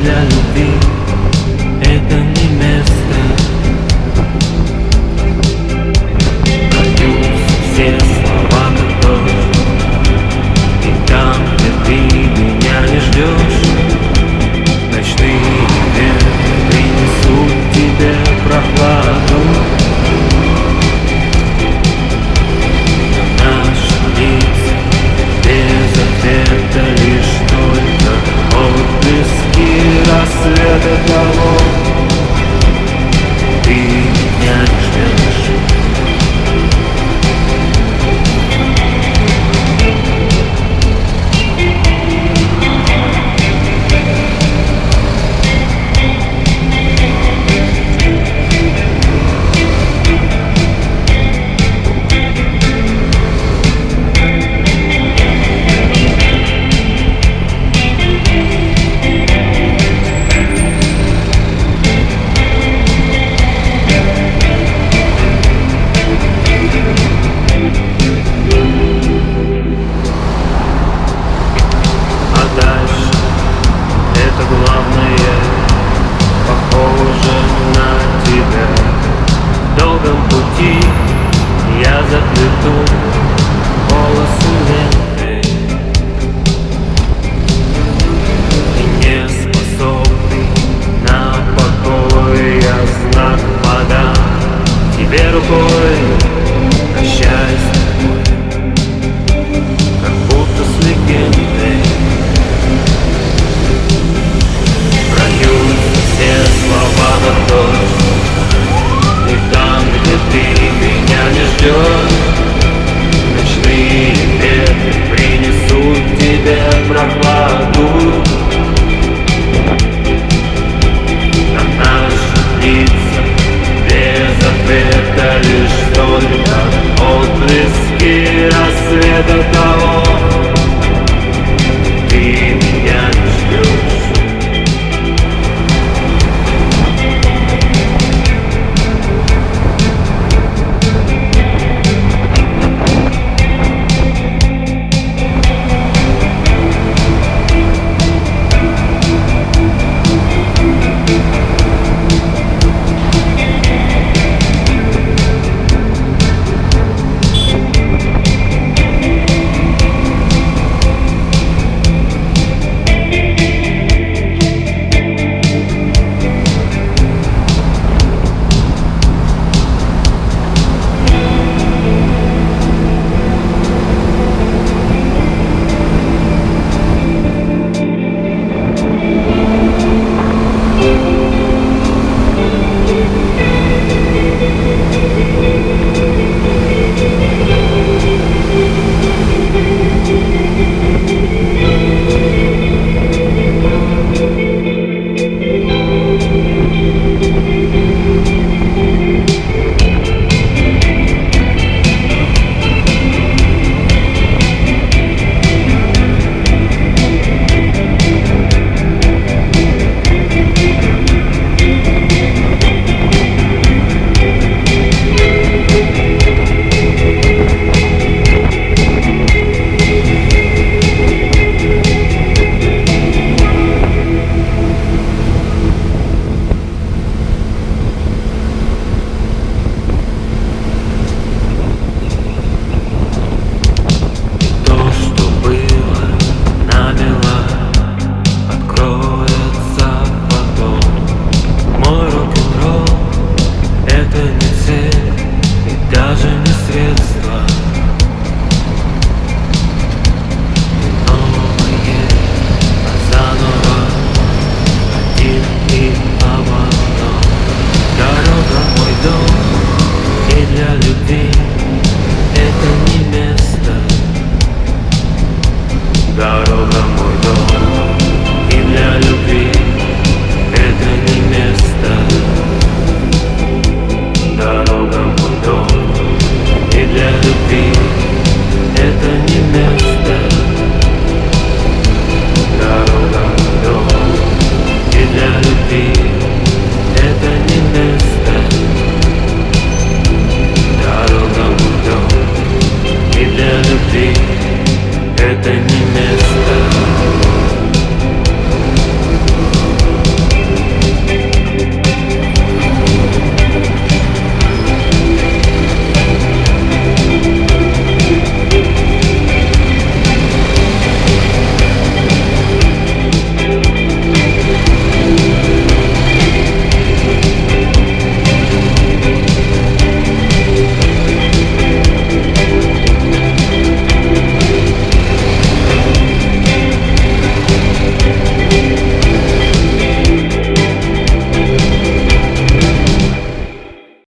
для любви это не место. Прольются все слова как дождь, и там, где ты меня не ждешь, ночные ветры принесут тебе прохладу. Наши лица без ответа, лишь только отблески рассвета того. Ты меня не ждешь. Я заплету волосы лентой, и не способный на покой, я знак подам тебе рукой. Прощаюсь с тобой, как будто с легендой. Прольются все слова на дождь, и там, где ты меня не ждешь, ночные ветры принесут тебе прохладу. На наших лицах без ответа, лишь только отблески рассвета того. Ты меня не ждешь. это не